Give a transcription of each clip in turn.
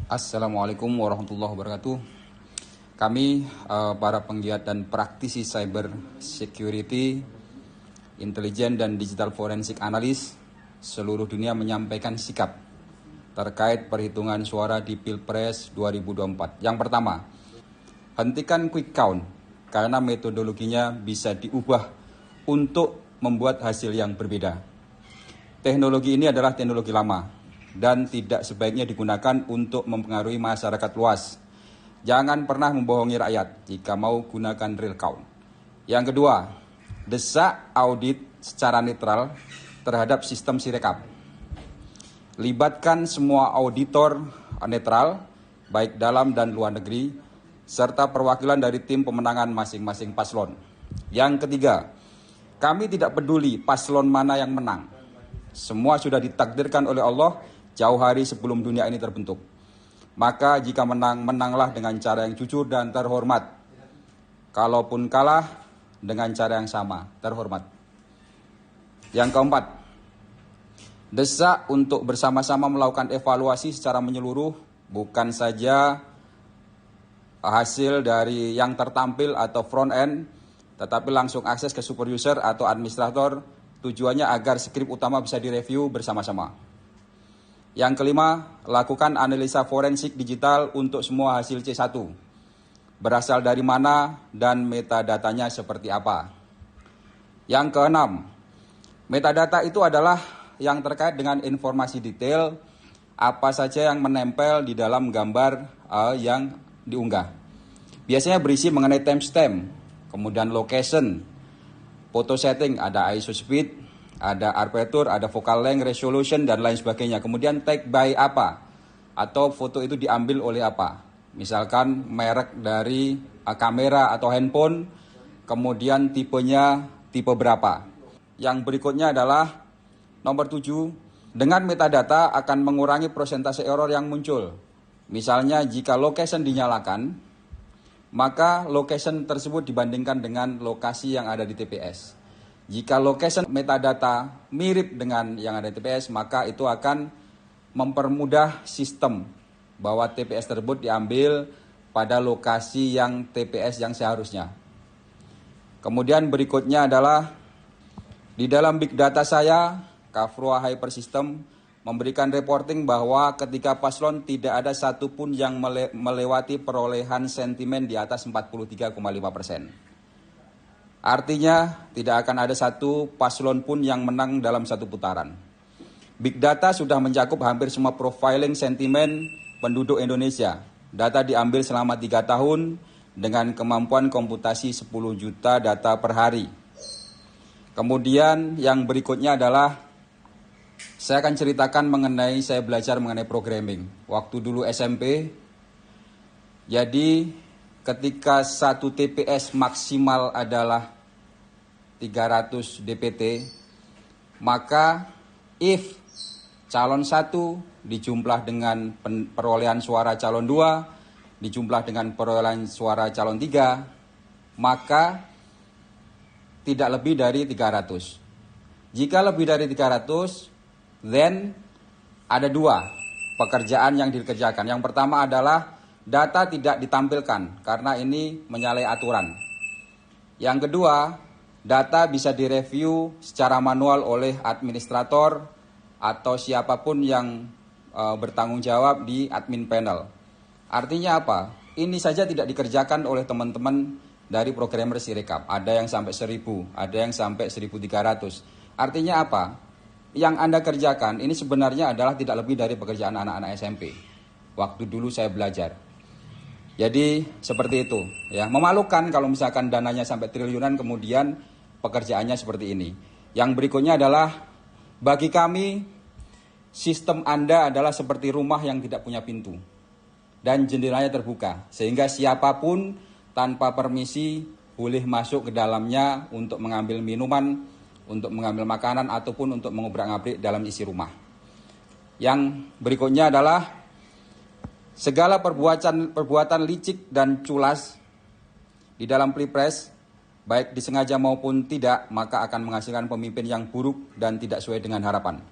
Assalamualaikum warahmatullahi wabarakatuh. Kami para penggiat dan praktisi cyber security, intelijen dan digital forensik analis seluruh dunia menyampaikan sikap terkait perhitungan suara di Pilpres 2024. Yang pertama, hentikan quick count karena metodologinya bisa diubah untuk membuat hasil yang berbeda. Teknologi ini adalah teknologi lama dan tidak sebaiknya digunakan untuk mempengaruhi masyarakat luas. Jangan pernah membohongi rakyat jika mau gunakan real count. Yang kedua, desak audit secara netral terhadap sistem Sirekap. Libatkan semua auditor netral, baik dalam dan luar negeri, serta perwakilan dari tim pemenangan masing-masing paslon. Yang ketiga, kami tidak peduli paslon mana yang menang. Semua sudah ditakdirkan oleh Allah jauh hari sebelum dunia ini terbentuk. Maka jika menang, menanglah dengan cara yang jujur dan terhormat. Kalaupun kalah, dengan cara yang sama, terhormat. Yang keempat, desak untuk bersama-sama melakukan evaluasi secara menyeluruh, bukan saja hasil dari yang tertampil atau front end, tetapi langsung akses ke super user atau administrator, tujuannya agar skrip utama bisa direview bersama-sama. Yang kelima, lakukan analisa forensik digital untuk semua hasil C1. Berasal dari mana dan metadatanya seperti apa. Yang keenam, metadata itu adalah yang terkait dengan informasi detail apa saja yang menempel di dalam gambar yang diunggah. Biasanya berisi mengenai timestamp, kemudian location, photo setting, ada ISO speed, ada aperture, ada focal length, resolution, dan lain sebagainya. Kemudian take by apa, atau foto itu diambil oleh apa. Misalkan merek dari kamera atau handphone, kemudian tipenya tipe berapa. Yang berikutnya adalah nomor 7, dengan metadata akan mengurangi persentase error yang muncul. Misalnya jika location dinyalakan, maka location tersebut dibandingkan dengan lokasi yang ada di TPS. Jika location metadata mirip dengan yang ada di TPS, maka itu akan mempermudah sistem bahwa TPS tersebut diambil pada lokasi yang TPS yang seharusnya. Kemudian berikutnya adalah di dalam big data saya, Kafrua Hyper System memberikan reporting bahwa ketika paslon tidak ada satupun yang melewati perolehan sentimen di atas 43,5%. Artinya tidak akan ada satu paslon pun yang menang dalam satu putaran. Big data sudah mencakup hampir semua profiling sentimen penduduk Indonesia. Data diambil selama 3 tahun dengan kemampuan komputasi 10 juta data per hari. Kemudian yang berikutnya adalah saya akan ceritakan mengenai saya belajar mengenai programming. Waktu dulu SMP, jadi ketika satu TPS maksimal adalah 300 DPT, maka if calon 1 dijumlah dengan perolehan suara calon 2, dijumlah dengan perolehan suara calon 3, maka tidak lebih dari 300. Jika lebih dari 300, then ada 2 pekerjaan yang dikerjakan. Yang pertama adalah data tidak ditampilkan karena ini menyalahi aturan. Yang kedua, data bisa direview secara manual oleh administrator atau siapapun yang bertanggung jawab di admin panel. Artinya apa? Ini saja tidak dikerjakan oleh teman-teman dari programmer Sirekap. Ada yang sampai 1000, ada yang sampai 1300. Artinya apa? Yang Anda kerjakan ini sebenarnya adalah tidak lebih dari pekerjaan anak-anak SMP. Waktu dulu saya belajar. Jadi seperti itu, ya. Memalukan kalau misalkan dananya sampai triliunan kemudian pekerjaannya seperti ini. Yang berikutnya adalah bagi kami sistem Anda adalah seperti rumah yang tidak punya pintu dan jendelanya terbuka sehingga siapapun tanpa permisi boleh masuk ke dalamnya untuk mengambil minuman, untuk mengambil makanan ataupun untuk mengobrak-abrik dalam isi rumah. Yang berikutnya adalah segala perbuatan licik dan culas di dalam Pilpres, baik disengaja maupun tidak, maka akan menghasilkan pemimpin yang buruk dan tidak sesuai dengan harapan.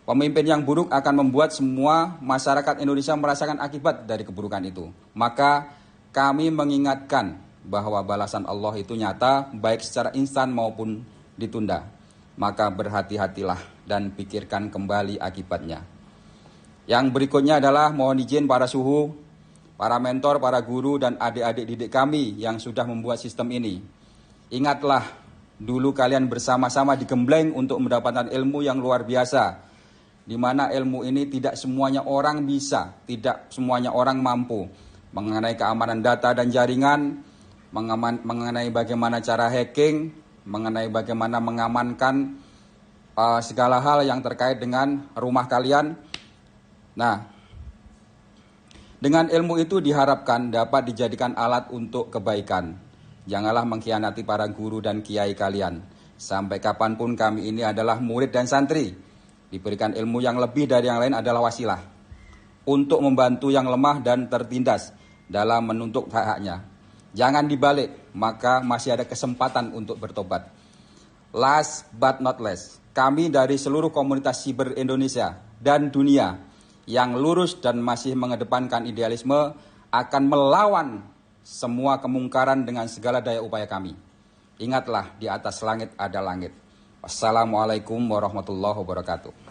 Pemimpin yang buruk akan membuat semua masyarakat Indonesia merasakan akibat dari keburukan itu. Maka kami mengingatkan bahwa balasan Allah itu nyata, baik secara instan maupun ditunda. Maka berhati-hatilah dan pikirkan kembali akibatnya. Yang berikutnya adalah mohon izin para suhu, para mentor, para guru, dan adik-adik didik kami yang sudah membuat sistem ini. Ingatlah, dulu kalian bersama-sama digembleng untuk mendapatkan ilmu yang luar biasa, di mana ilmu ini tidak semuanya orang bisa, tidak semuanya orang mampu. Mengenai keamanan data dan jaringan, mengenai bagaimana cara hacking, mengenai bagaimana mengamankan segala hal yang terkait dengan rumah kalian. Nah, dengan ilmu itu diharapkan dapat dijadikan alat untuk kebaikan. Janganlah mengkhianati para guru dan kiai kalian. Sampai kapanpun kami ini adalah murid dan santri. Diberikan ilmu yang lebih dari yang lain adalah wasilah untuk membantu yang lemah dan tertindas dalam menuntut hak-haknya. Jangan dibalik, maka masih ada kesempatan untuk bertobat. Last but not least, kami dari seluruh komunitas siber Indonesia dan dunia yang lurus dan masih mengedepankan idealisme akan melawan semua kemungkaran dengan segala daya upaya kami. Ingatlah, di atas langit ada langit. Wassalamualaikum warahmatullahi wabarakatuh.